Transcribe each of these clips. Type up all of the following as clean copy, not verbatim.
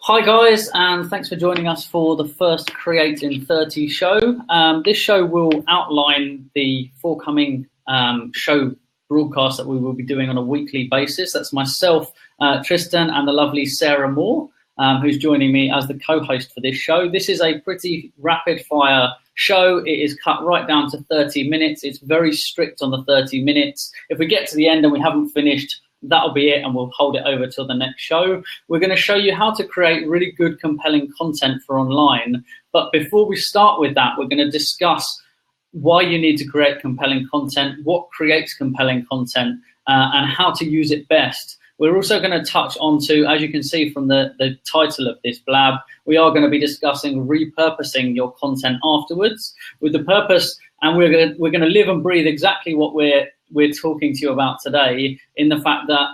Hi guys, and thanks for joining us for the first Create in 30 show. This show will outline the forthcoming show broadcast that we will be doing on a weekly basis. That's myself, Tristan, and the lovely Sarah Moore, who's joining me as the co-host for this show. This is a pretty rapid-fire show. It is cut right down to 30 minutes. It's very strict on the 30 minutes. If we get to the end and we haven't finished, that'll be it, and we'll hold it over till the next show. We're going to show you how to create really good, compelling content for online. But before we start with that, we're going to discuss why you need to create compelling content, what creates compelling content, and how to use it best. We're also going to touch on to, as you can see from the title of this blab, we are going to be discussing repurposing your content afterwards with the purpose, and we're going to live and breathe exactly what we're talking to you about today, in the fact that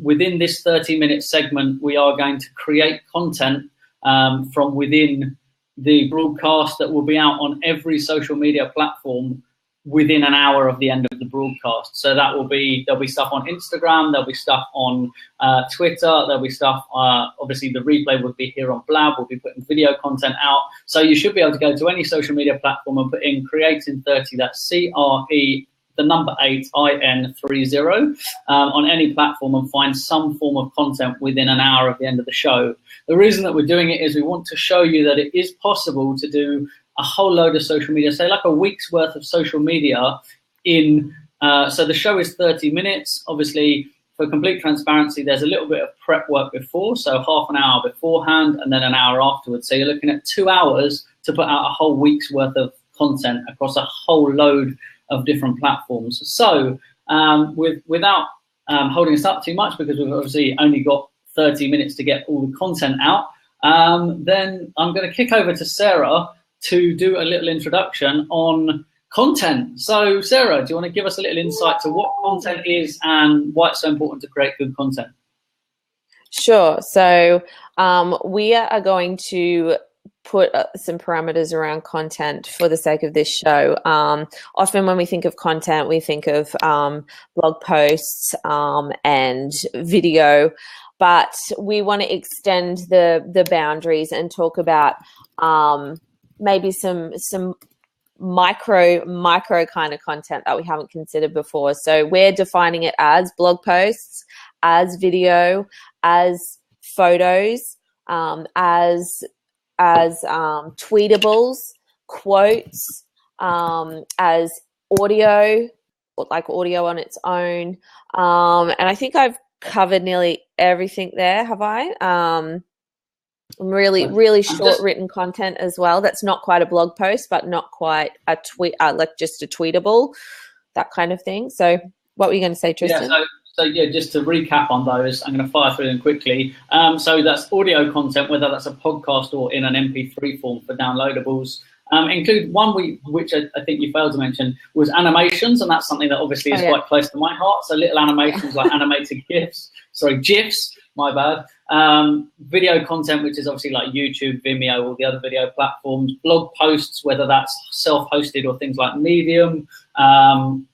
within this 30-minute segment, we are going to create content from within the broadcast that will be out on every social media platform within an hour of the end of the broadcast. So there'll be stuff on Instagram, there'll be stuff on Twitter, there'll be stuff, obviously the replay would be here on Blab, we'll be putting video content out. So you should be able to go to any social media platform and put in Create in 30, that's CRE, the number 8, IN30, on any platform and find some form of content within an hour of the end of the show. The reason that we're doing it is we want to show you that it is possible to do a whole load of social media, say like a week's worth of social media in, so the show is 30 minutes. Obviously, for complete transparency, there's a little bit of prep work before, so half an hour beforehand and then an hour afterwards. So you're looking at 2 hours to put out a whole week's worth of content across a whole load of different platforms. So without holding us up too much, because we've obviously only got 30 minutes to get all the content out, then I'm going to kick over to Sarah to do a little introduction on content. So Sarah, do you want to give us a little insight to what content is and why it's so important to create good content? Sure. So we are going to put some parameters around content for the sake of this show. Often when we think of content, we think of blog posts and video, but we want to extend the boundaries and talk about maybe some micro kind of content that we haven't considered before. So we're defining it as blog posts, as video, as photos, as tweetables, quotes, as audio, like audio on its own. And I think I've covered nearly everything there, have I? Really short written content as well. That's not quite a blog post, but not quite a tweet, like just a tweetable, that kind of thing. So what were you going to say, Tristan? Yeah, just to recap on those, I'm going to fire through them quickly. So that's audio content, whether that's a podcast or in an MP3 form for downloadables. Include one which I think you failed to mention was animations, and that's something that obviously is quite close to my heart. So little animations like animated GIFs, my bad. Video content, which is obviously like YouTube, Vimeo, all the other video platforms. Blog posts, whether that's self-hosted or things like Medium.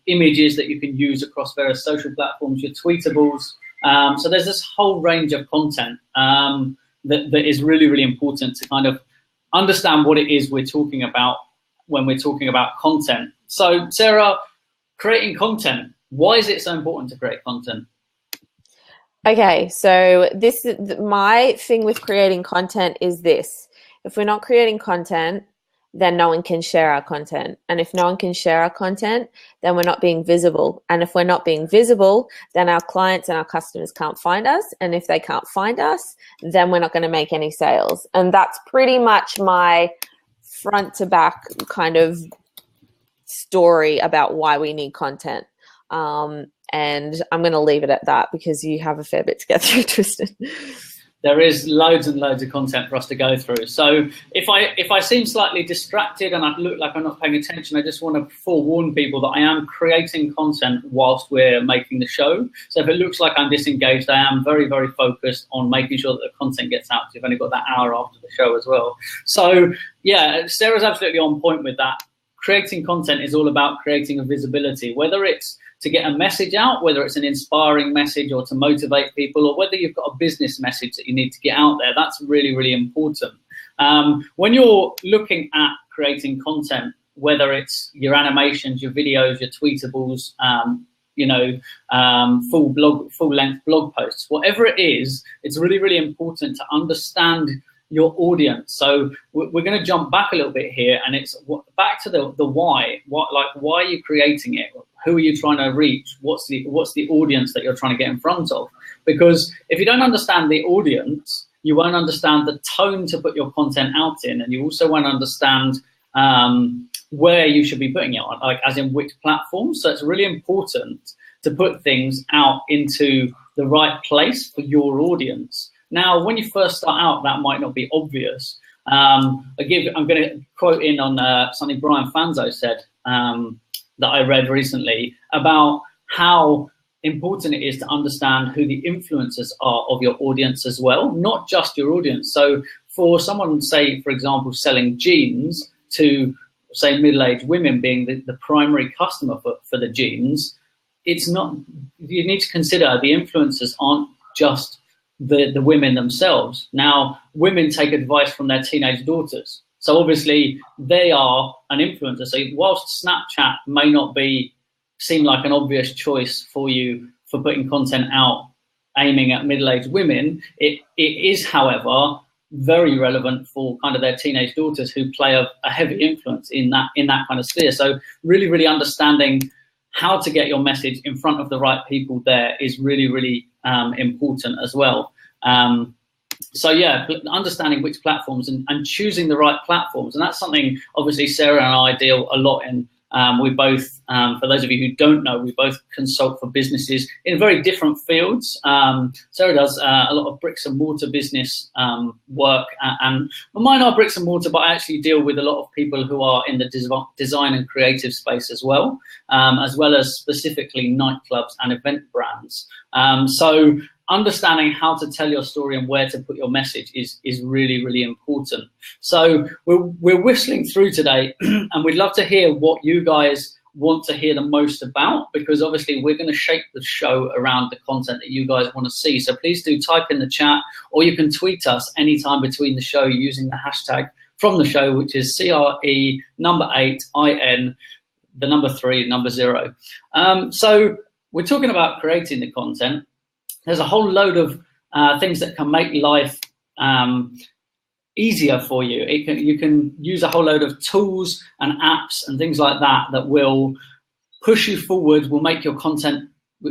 Images that you can use across various social platforms, your tweetables. So there's this whole range of content that is really, really important to kind of understand what it is we're talking about when we're talking about content. So Sarah, creating content, why is it so important to create content? Okay, so my thing with creating content is this. If we're not creating content, then no one can share our content. And if no one can share our content, then we're not being visible. And if we're not being visible, then our clients and our customers can't find us. And if they can't find us, then we're not going to make any sales. And that's pretty much my front to back kind of story about why we need content. And I'm going to leave it at that because you have a fair bit to get through, Tristan. There is loads and loads of content for us to go through. So if I seem slightly distracted and I look like I'm not paying attention, I just want to forewarn people that I am creating content whilst we're making the show. So if it looks like I'm disengaged, I am very, very focused on making sure that the content gets out. You've only got that hour after the show as well. So yeah, Sarah's absolutely on point with that. Creating content is all about creating a visibility, whether it's to get a message out, whether it's an inspiring message or to motivate people, or whether you've got a business message that you need to get out there. That's really, really important. When you're looking at creating content, whether it's your animations, your videos, your tweetables, full length blog posts, whatever it is, it's really, really important to understand your audience. So we're going to jump back a little bit here, and it's back to the why. Why are you creating it? Who are you trying to reach? What's the audience that you're trying to get in front of? Because if you don't understand the audience, you won't understand the tone to put your content out in, and you also won't understand where you should be putting it on, like as in which platform. So it's really important to put things out into the right place for your audience. Now, when you first start out, that might not be obvious. I'm going to quote in on something Brian Fanzo said that I read recently about how important it is to understand who the influencers are of your audience as well, not just your audience. So for someone, say, for example, selling jeans to, say, middle-aged women being the primary customer for the jeans, it's not, you need to consider the influencers aren't just the women themselves. Now, women take advice from their teenage daughters. So obviously they are an influencer. So whilst Snapchat may not seem like an obvious choice for you for putting content out aiming at middle-aged women, it is, however, very relevant for kind of their teenage daughters who play a heavy influence in that kind of sphere. So really, really understanding how to get your message in front of the right people there is really, really important as well. So yeah, understanding which platforms and choosing the right platforms. And that's something obviously Sarah and I deal a lot in. We both, for those of you who don't know, we both consult for businesses in very different fields. Sarah does a lot of bricks and mortar business work, and mine are bricks and mortar, but I actually deal with a lot of people who are in the design and creative space as well as specifically nightclubs and event brands. So understanding how to tell your story and where to put your message is really, really important. So we're whistling through today, and we'd love to hear what you guys want to hear the most about, because obviously we're going to shape the show around the content that you guys want to see. So please do type in the chat, or you can tweet us anytime between the show using the hashtag from the show, which is CRE8IN, the 3, 0. So we're talking about creating the content. There's a whole load of things that can make life easier for you. You can use a whole load of tools and apps and things like that will push you forward, will make your content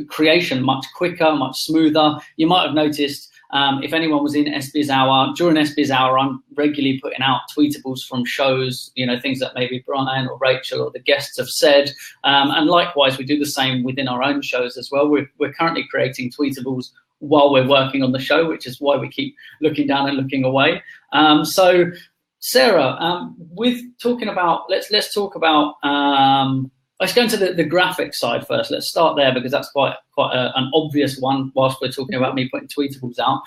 creation much quicker, much smoother. You might have noticed, if anyone was in SBiz Hour, during SBiz Hour, I'm regularly putting out tweetables from shows, things that maybe Brian or Rachel or the guests have said. And likewise, we do the same within our own shows as well. We're currently creating tweetables while we're working on the show, which is why we keep looking down and looking away. So Sarah, with talking about, let's talk about, let's go into the graphic side first. Let's start there, because that's quite an obvious one whilst we're talking about me putting tweetables out.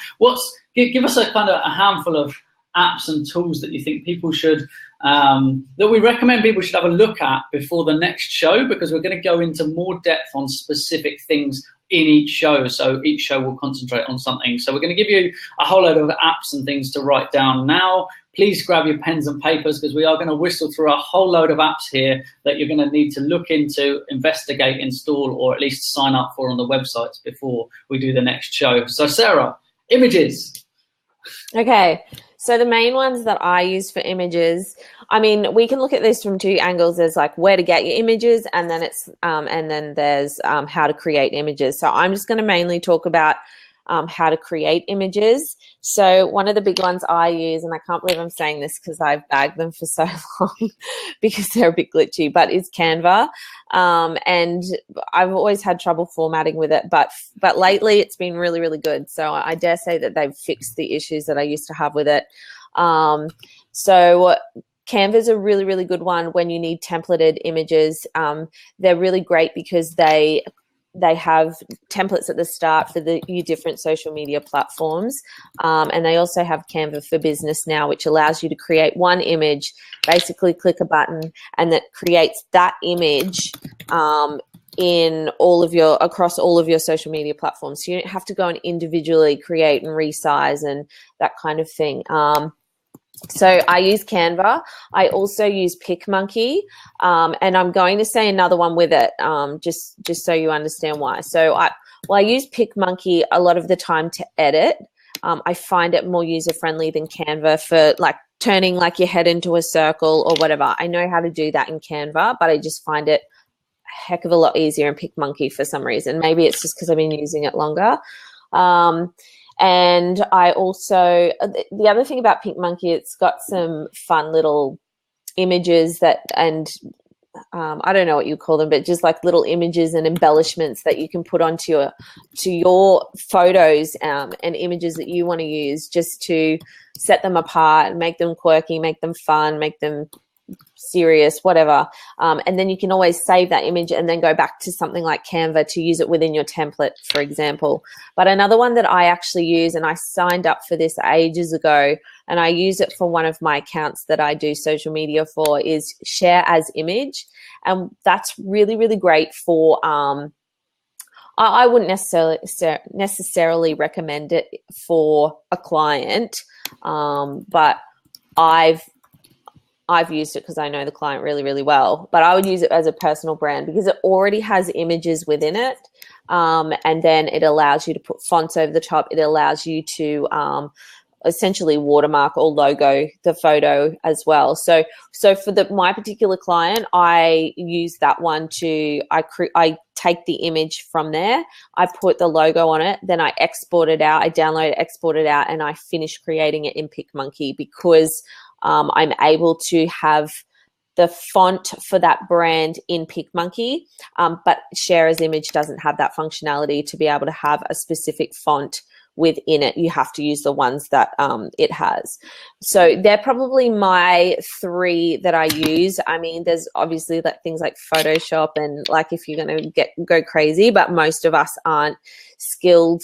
Give us a kind of a handful of apps and tools that you think people should, that we recommend people should have a look at before the next show, because we're going to go into more depth on specific things in each show. So each show will concentrate on something. So we're going to give you a whole load of apps and things to write down now. Please grab your pens and papers, because we are going to whistle through a whole load of apps here that you're going to need to look into, investigate, install, or at least sign up for on the websites before we do the next show. So Sarah, images. Okay. So the main ones that I use for images, I mean, we can look at this from two angles. There's like where to get your images, and then there's how to create images. So I'm just going to mainly talk about how to create images. So one of the big ones I use, and I can't believe I'm saying this because I've bagged them for so long because they're a bit glitchy, but is Canva. And I've always had trouble formatting with it, but lately it's been really, really good. So I dare say that they've fixed the issues that I used to have with it. So Canva is a really, really good one when you need templated images. They're really great because they have templates at the start for your different social media platforms. And they also have Canva for Business now, which allows you to create one image, basically click a button, and that creates that image across all of your social media platforms. So you don't have to go and individually create and resize and that kind of thing. So I use Canva. I also use PicMonkey, and I'm going to say another one with it, just so you understand why. So I use PicMonkey a lot of the time to edit. I find it more user-friendly than Canva for like turning like your head into a circle or whatever. I know how to do that in Canva, but I just find it a heck of a lot easier in PicMonkey for some reason. Maybe it's just because I've been using it longer. And I also, the other thing about PicMonkey, it's got some fun little images I don't know what you call them, but just like little images and embellishments that you can put onto your photos and images that you want to use, just to set them apart, make them quirky, make them fun, make them serious, whatever. And then you can always save that image and then go back to something like Canva to use it within your template, for example. But another one that I actually use, and I signed up for this ages ago, and I use it for one of my accounts that I do social media for, is Share as Image. And that's really, really great for, I wouldn't necessarily recommend it for a client, but I've used it because I know the client really, really well. But I would use it as a personal brand because it already has images within it. And then it allows you to put fonts over the top. It allows you to essentially watermark or logo the photo as well. So for my particular client, I use that one I take the image from there, I put the logo on it, then I export it out, I download it, export it out, and I finish creating it in PicMonkey because I'm able to have the font for that brand in PicMonkey, but Share as Image doesn't have that functionality to be able to have a specific font within it. You have to use the ones that it has. So they're probably my three that I use. I mean, there's obviously like things like Photoshop and like if you're going to go crazy, but most of us aren't skilled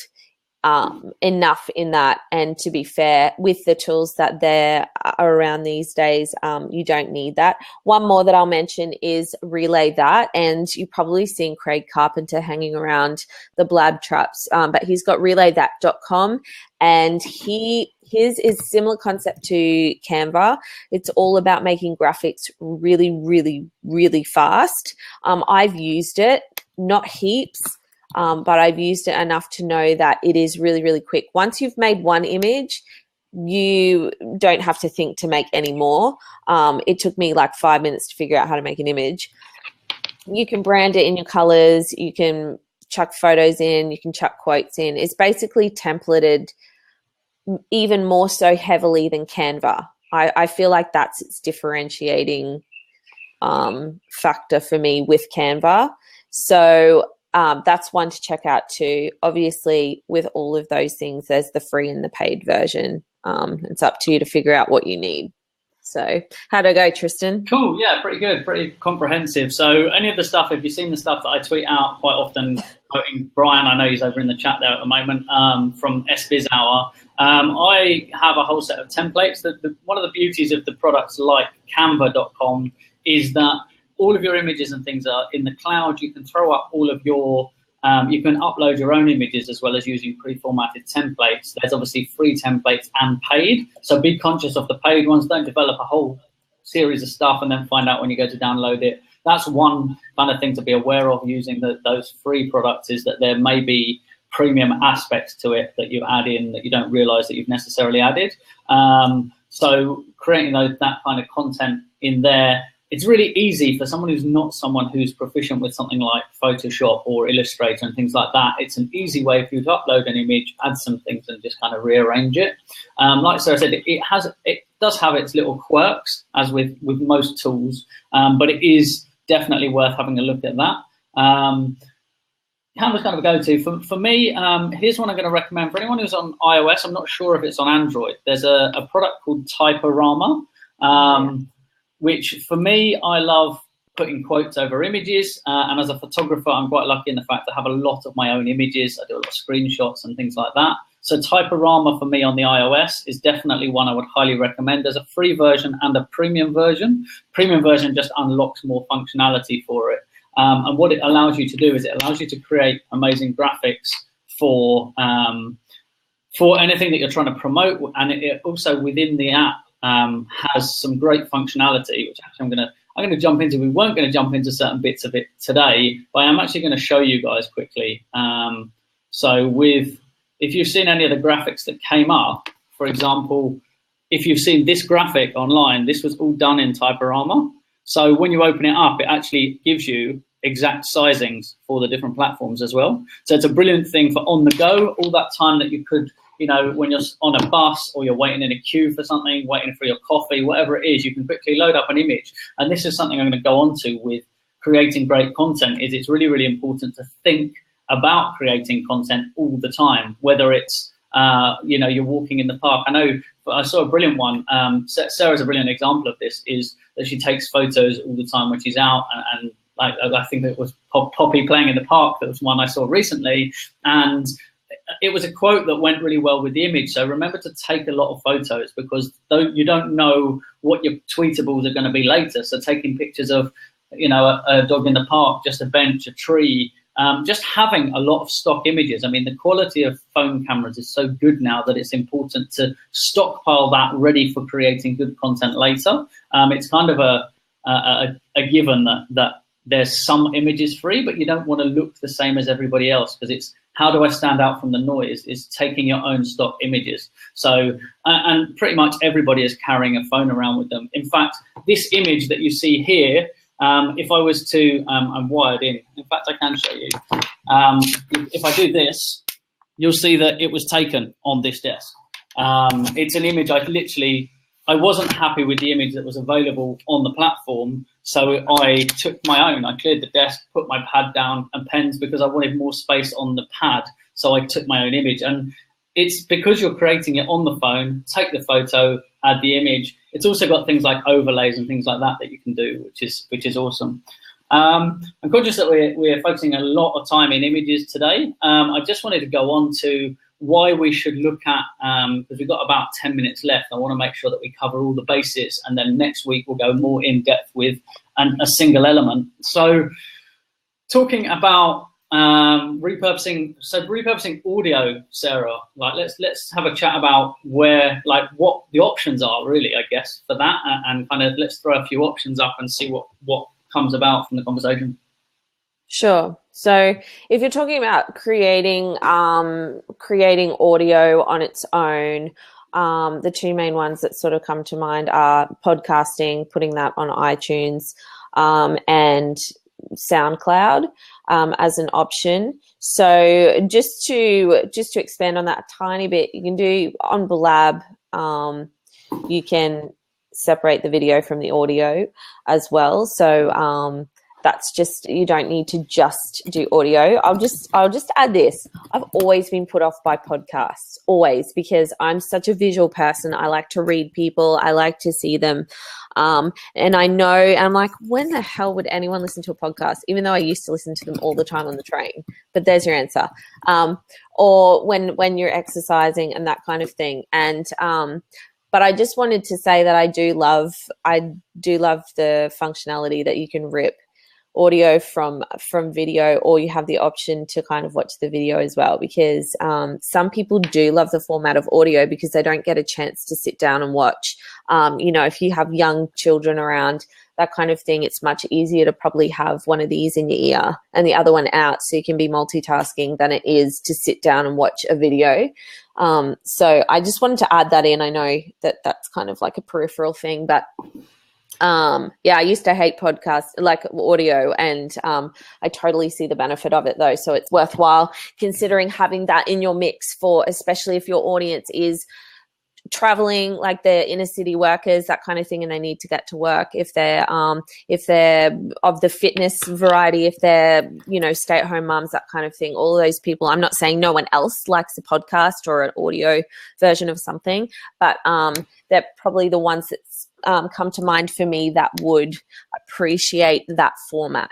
enough in that. And to be fair, with the tools that there are around these days, you don't need that. One more that I'll mention is Relay That, and you've probably seen Craig Carpenter hanging around the Blab traps, but he's got RelayThat.com, and his is similar concept to Canva. It's all about making graphics really, really, really fast. I've used it, not heaps, but I've used it enough to know that it is really, really quick. Once you've made one image, you don't have to think to make any more. It took me like 5 minutes to figure out how to make an image. You can brand it in your colors. You can chuck photos in. You can chuck quotes in. It's basically templated even more so heavily than Canva. I feel like that's its differentiating factor for me with Canva. So that's one to check out too. Obviously, with all of those things, there's the free and the paid version. It's up to you to figure out what you need. So how'd it go, Tristan? Cool. Yeah, pretty good. Pretty comprehensive. So any of the stuff, if you've seen the stuff that I tweet out quite often, quoting Brian, I know he's over in the chat there at the moment, from SBiz Hour, I have a whole set of templates. One of the beauties of the products like Canva.com is that all of your images and things are in the cloud. You can throw up all of your, you can upload your own images as well as using pre-formatted templates. There's obviously free templates and paid. So be conscious of the paid ones. Don't develop a whole series of stuff and then find out when you go to download it. That's one kind of thing to be aware of using those free products, is that there may be premium aspects to it that you add in that you don't realize that you've necessarily added. So creating that kind of content in there, it's really easy for someone who's not someone who's proficient with something like Photoshop or Illustrator and things like that. It's an easy way for you to upload an image, add some things, and just kind of rearrange it. Like Sarah said, it does have its little quirks, as with most tools, but it is definitely worth having a look at that. Canva's kind of a go-to. For me, here's one I'm going to recommend for anyone who's on iOS. I'm not sure if it's on Android. There's a product called Typorama, which for me, I love putting quotes over images. And as a photographer, I'm quite lucky in the fact that I have a lot of my own images. I do a lot of screenshots and things like that. So Typorama for me on the iOS is definitely one I would highly recommend. There's a free version and a premium version. Premium version just unlocks more functionality for it. And what it allows you to do is it allows you to create amazing graphics for anything that you're trying to promote, and it also within the app has some great functionality, which actually I'm going to jump into. We weren't going to jump into certain bits of it today, but I am actually going to show you guys quickly. If you've seen any of the graphics that came up, for example, if you've seen this graphic online, this was all done in Typorama. So when you open it up, it actually gives you exact sizings for the different platforms as well. So it's a brilliant thing for on the go, all that time that you could, when you're on a bus or you're waiting in a queue for something, waiting for your coffee, whatever it is, you can quickly load up an image. And this is something I'm going to go on to with creating great content, is it's really, really important to think about creating content all the time, whether it's, you're walking in the park. I saw a brilliant one. Sarah's a brilliant example of this, is that she takes photos all the time when she's out. And I think it was Poppy playing in the park. That was one I saw recently. And it was a quote that went really well with the image. So remember to take a lot of photos, because you don't know what your tweetables are going to be later. So taking pictures of, a dog in the park, just a bench, a tree, just having a lot of stock images. I mean, the quality of phone cameras is so good now that it's important to stockpile that ready for creating good content later. It's kind of a given that there's some images free, but you don't want to look the same as everybody else, because it's how do I stand out from the noise, is taking your own stock images. So, and pretty much everybody is carrying a phone around with them. In fact, this image that you see here, if I was to, I'm wired in fact, I can show you. If I do this, you'll see that it was taken on this desk. It's an image I wasn't happy with the image that was available on the platform, so I took my own. I cleared the desk, put my pad down and pens, because I wanted more space on the pad, so I took my own image. And it's because you're creating it on the phone, take the photo, add the image. It's also got things like overlays and things like that you can do, which is awesome. I'm conscious that we're focusing a lot of time in images today. I just wanted to go on to why we should look at, because we've got about 10 minutes left. I want to make sure that we cover all the bases, and then next week we'll go more in depth with a single element. So talking about repurposing audio, Sarah, let's have a chat about what the options are really, I guess, for that, and kind of let's throw a few options up and see what comes about from the conversation. Sure. So if you're talking about creating audio on its own, the two main ones that sort of come to mind are podcasting, putting that on iTunes, and SoundCloud as an option. So just to expand on that a tiny bit, you can do on Blab, you can separate the video from the audio as well. So that's just, you don't need to just do audio. I'll just add this. I've always been put off by podcasts, always, because I'm such a visual person. I like to read people. I like to see them. And I know, I'm like, when the hell would anyone listen to a podcast? Even though I used to listen to them all the time on the train. But there's your answer. Or when you're exercising and that kind of thing. And but I just wanted to say that I do love the functionality that you can rip audio from video, or you have the option to kind of watch the video as well, because some people do love the format of audio because they don't get a chance to sit down and watch. If you have young children around, that kind of thing, it's much easier to probably have one of these in your ear and the other one out, so you can be multitasking, than it is to sit down and watch a video. So I just wanted to add that in. I know that that's kind of like a peripheral thing, but I used to hate podcasts, like audio, and I totally see the benefit of it though. So it's worthwhile considering having that in your mix, for especially if your audience is traveling, like the inner city workers, that kind of thing, and they need to get to work. If they're of the fitness variety, if they're, stay-at-home mums, that kind of thing, all of those people. I'm not saying no one else likes a podcast or an audio version of something, but they're probably the ones that come to mind for me that would appreciate that format.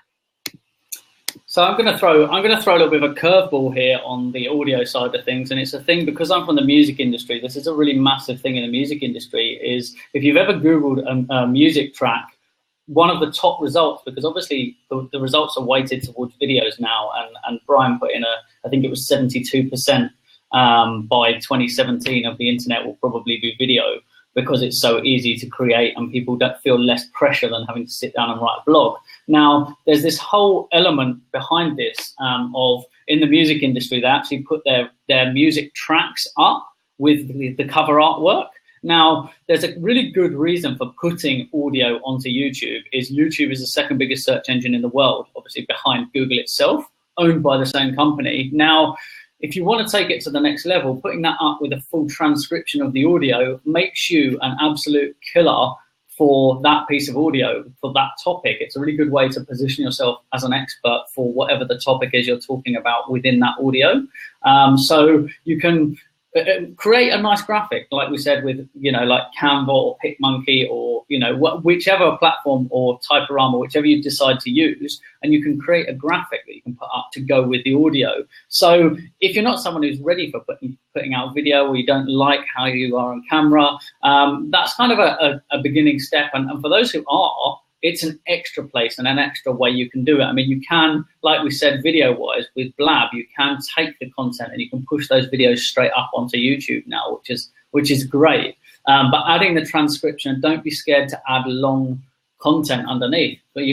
So I'm going to throw a little bit of a curveball here on the audio side of things, and it's a thing because I'm from the music industry. This is a really massive thing in the music industry. Is if you've ever Googled a music track, one of the top results, because obviously the results are weighted towards videos now, and Brian put in I think it was 72% by 2017 of the internet will probably be video, because it's so easy to create and people don't feel less pressure than having to sit down and write a blog. Now, there's this whole element behind this of, in the music industry, they actually put their music tracks up with the cover artwork. Now, there's a really good reason for putting audio onto YouTube. YouTube is the second biggest search engine in the world, obviously behind Google itself, owned by the same company. Now, if you want to take it to the next level, putting that up with a full transcription of the audio makes you an absolute killer for that piece of audio, for that topic. It's a really good way to position yourself as an expert for whatever the topic is you're talking about within that audio. So you can create a nice graphic, like we said, with, like Canva or PicMonkey or, whichever platform or Typorama, whichever you decide to use, and you can create a graphic that you can put up to go with the audio. So if you're not someone who's ready for putting out video, or you don't like how you are on camera, that's kind of a beginning step. And for those who are, it's an extra place and an extra way you can do it. I mean, you can, like we said, video-wise, with Blab, you can take the content and you can push those videos straight up onto YouTube now, which is great. But adding the transcription, and don't be scared to add long content underneath. But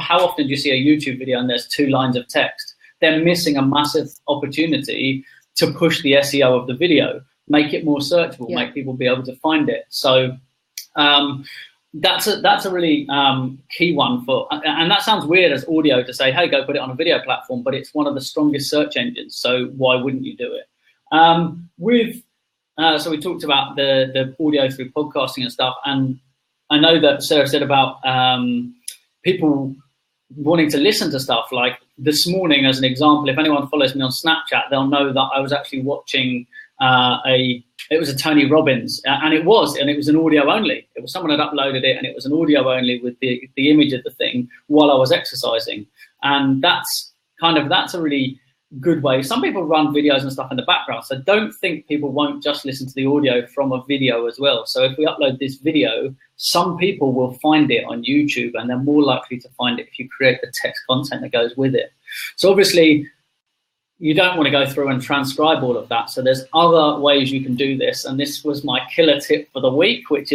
how often do you see a YouTube video and there's 2 lines of text? They're missing a massive opportunity to push the SEO of the video, make it more searchable, make people be able to find it. So that's a really key one for, and that sounds weird as audio to say, hey, go put it on a video platform, but it's one of the strongest search engines, so why wouldn't you do it? So we talked about the audio through podcasting and stuff, and I know that Sarah said about people wanting to listen to stuff. Like this morning, as an example, if anyone follows me on Snapchat, they'll know that I was actually watching it was a Tony Robbins, and it was an audio only. It was someone had uploaded it, and it was an audio only with the image of the thing while I was exercising. And that's a really good way. Some people run videos and stuff in the background, so don't think people won't just listen to the audio from a video as well. So if we upload this video, some people will find it on YouTube, and they're more likely to find it if you create the text content that goes with it. So obviously, you don't want to go through and transcribe all of that. So there's other ways you can do this. And this was my killer tip for the week, which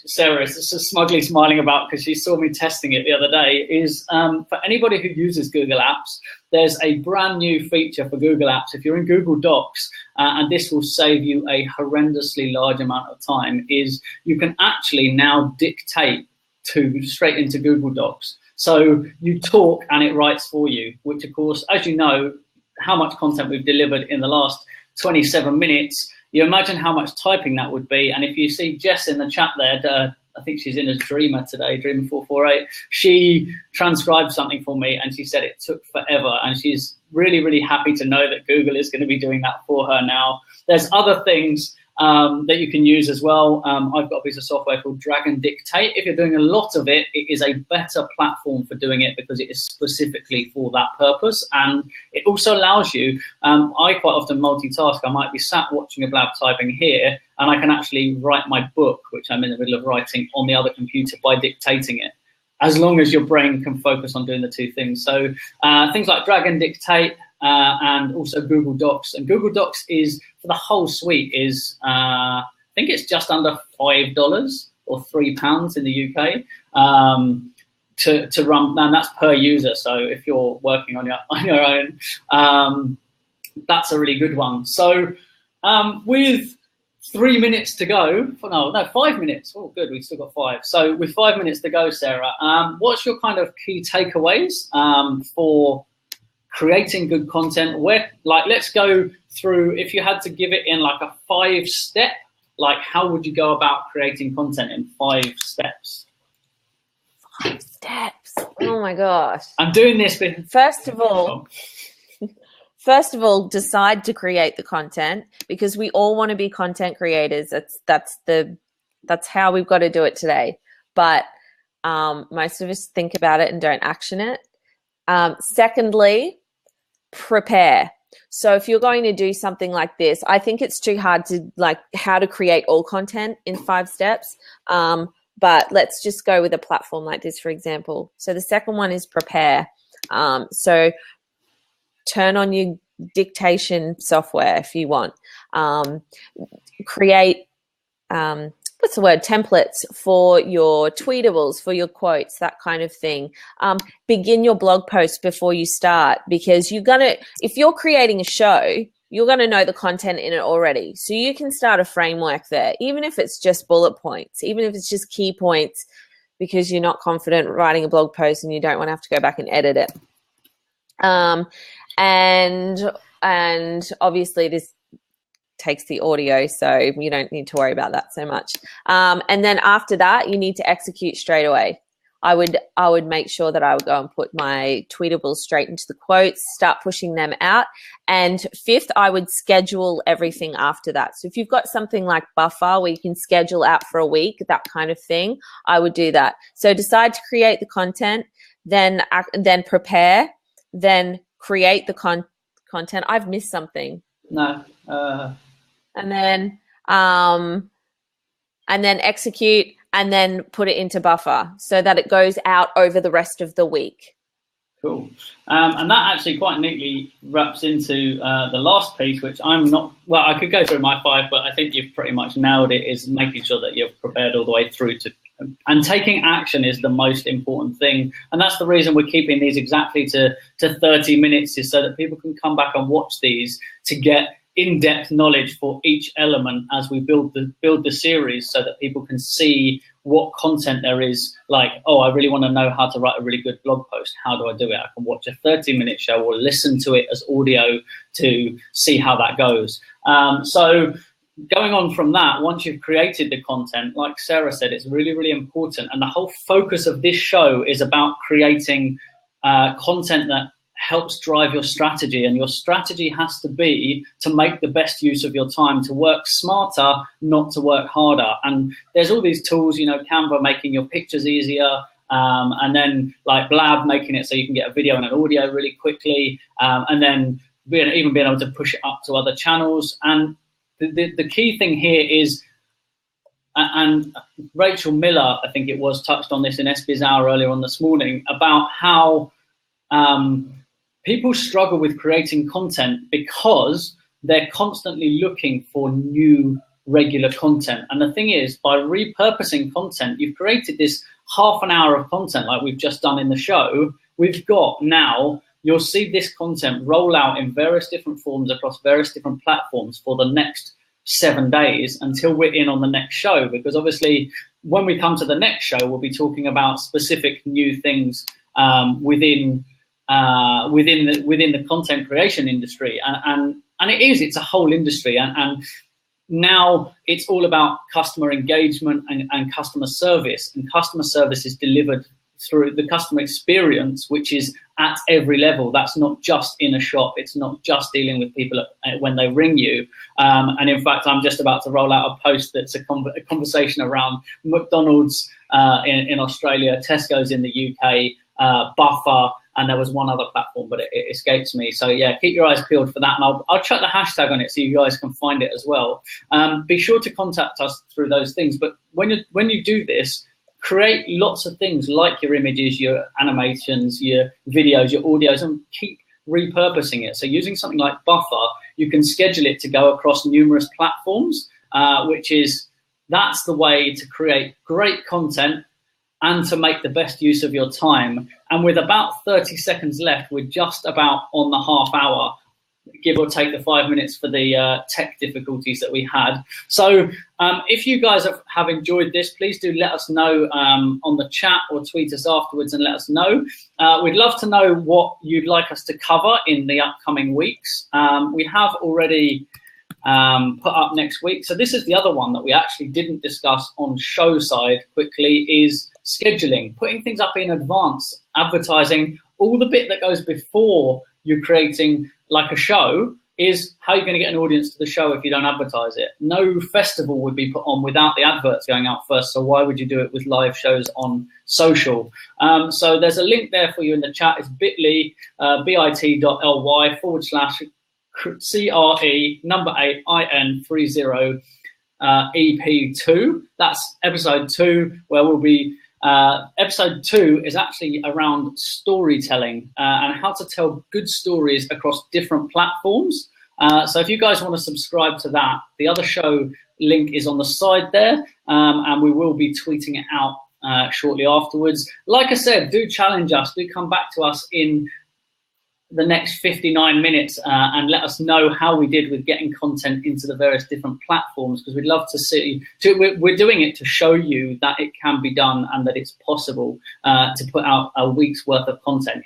Sarah is smugly smiling about because she saw me testing it the other day, is for anybody who uses Google Apps, there's a brand new feature for Google Apps. If you're in Google Docs, and this will save you a horrendously large amount of time, is you can actually now dictate straight into Google Docs. So you talk and it writes for you, which of course, as you know, how much content we've delivered in the last 27 minutes, you imagine how much typing that would be. And if you see Jess in the chat there, I think she's in as Dreamer today, Dreamer448, she transcribed something for me and she said it took forever. And she's really, really happy to know that Google is going to be doing that for her now. There's other things that you can use as well. I've got a piece of software called Drag and Dictate. If you're doing a lot of it, it is a better platform for doing it because it is specifically for that purpose. And it also allows you, I quite often multitask. I might be sat watching a Blab typing here, and I can actually write my book, which I'm in the middle of writing, on the other computer by dictating it, as long as your brain can focus on doing the two things. So things like Drag and Dictate, and also Google Docs. And Google Docs is, for the whole suite, is I think it's just under $5 or £3 in the UK to run, and that's per user. So if you're working on your own, that's a really good one. So with 3 minutes to go, 5 minutes. Oh, good, we've still got 5. So with 5 minutes to go, Sarah, what's your kind of key takeaways for creating good content? Let's go through, if you had to give it in like a 5-step, like how would you go about creating content in 5 steps? 5 steps. Oh my gosh. I'm doing this. First of all, decide to create the content, because we all want to be content creators. That's how we've got to do it today. But most of us think about it and don't action it. Secondly, prepare. So if you're going to do something like this, I think it's too hard to how to create all content in 5 steps. but let's just go with a platform like this, for example. So the second one is prepare. So turn on your dictation software if you want. Create templates for your tweetables, for your quotes, that kind of thing. Begin your blog post before you start, because if you're creating a show, you're going to know the content in it already. So you can start a framework there, even if it's just bullet points, even if it's just key points, because you're not confident writing a blog post and you don't want to have to go back and edit it. And obviously this takes the audio, so you don't need to worry about that so much. And then after that, you need to execute straight away. I would make sure that I would go and put my tweetables straight into the quotes, start pushing them out. And fifth, I would schedule everything after that. So if you've got something like Buffer where you can schedule out for a week, that kind of thing, I would do that. So decide to create the content, then prepare, then create the content. I've missed something. No. And then execute, and then put it into Buffer so that it goes out over the rest of the week. Cool. And that actually quite neatly wraps into the last piece, which I could go through my 5, but I think you've pretty much nailed it, is making sure that you're prepared all the way through and taking action is the most important thing. And that's the reason we're keeping these exactly to 30 minutes, is so that people can come back and watch these to get in-depth knowledge for each element as we build the series, so that people can see what content there is. Like, oh, I really want to know how to write a really good blog post. How do I do it? I can watch a 30-minute show or listen to it as audio to see how that goes. So going on from that, once you've created the content, like Sarah said, it's really, really important. And the whole focus of this show is about creating content that helps drive your strategy, and your strategy has to be to make the best use of your time, to work smarter, not to work harder. And there's all these tools, Canva making your pictures easier, and then like Blab making it so you can get a video and an audio really quickly, and then even being able to push it up to other channels. And the key thing here is, and Rachel Miller, I think it was, touched on this in SB's Hour earlier on this morning, about how people struggle with creating content because they're constantly looking for new regular content. And the thing is, by repurposing content, you've created this half an hour of content like we've just done in the show. We've got now, you'll see this content roll out in various different forms across various different platforms for the next 7 days until we're in on the next show. Because obviously when we come to the next show, we'll be talking about specific new things within the content creation industry, and it's a whole industry, and now it's all about customer engagement and customer service, and customer service is delivered through the customer experience, which is at every level. That's not just in a shop, it's not just dealing with people when they ring you, and in fact I'm just about to roll out a post that's a conversation around McDonald's in Australia, Tesco's in the UK, Buffer, and there was one other platform, but it escapes me. So yeah, keep your eyes peeled for that, and I'll chuck the hashtag on it so you guys can find it as well. Be sure to contact us through those things. But when you do this, create lots of things like your images, your animations, your videos, your audios, and keep repurposing it. So using something like Buffer, you can schedule it to go across numerous platforms, that's the way to create great content and to make the best use of your time. And with about 30 seconds left, we're just about on the half hour, give or take the 5 minutes for the tech difficulties that we had. So if you guys have enjoyed this, please do let us know on the chat or tweet us afterwards and let us know. We'd love to know what you'd like us to cover in the upcoming weeks. We have already put up next week. So this is the other one that we actually didn't discuss on show side quickly, is scheduling, putting things up in advance, advertising. All the bit that goes before you're creating like a show is how you're going to get an audience to the show if you don't advertise it. No festival would be put on without the adverts going out first, so why would you do it with live shows on social? So there's a link there for you in the chat. It's bit.ly, bit.ly/CRE8IN30 EP2. That's episode 2, where we'll be episode 2 is actually around storytelling and how to tell good stories across different platforms. So if you guys want to subscribe to that, the other show link is on the side there, and we will be tweeting it out shortly afterwards. Like I said, do challenge us, do come back to us in the next 59 minutes and let us know how we did with getting content into the various different platforms, because we'd love to see. We're doing it to show you that it can be done and that it's possible to put out a week's worth of content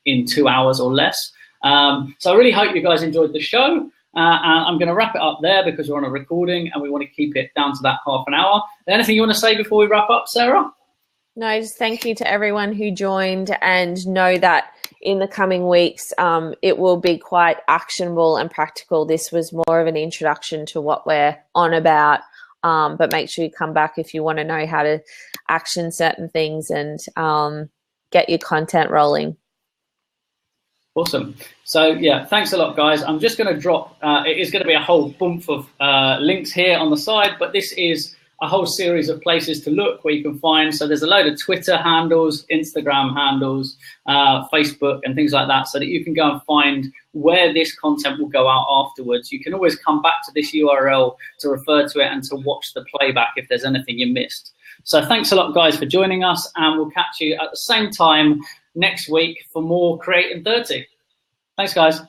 in 2 hours or less. So I really hope you guys enjoyed the show. And I'm going to wrap it up there because we're on a recording and we want to keep it down to that half an hour. Anything you want to say before we wrap up, Sarah? No, just thank you to everyone who joined, and know that in the coming weeks, it will be quite actionable and practical. This was more of an introduction to what we're on about, but make sure you come back if you want to know how to action certain things and get your content rolling. Awesome. So yeah, thanks a lot, guys. I'm just going to drop, it is going to be a whole bunch of links here on the side, but this is a whole series of places to look where you can find. So there's a load of Twitter handles, Instagram handles, Facebook and things like that, so that you can go and find where this content will go out afterwards. You can always come back to this URL to refer to it and to watch the playback if there's anything you missed. So thanks a lot, guys, for joining us, and we'll catch you at the same time next week for more Create in 30. Thanks, guys.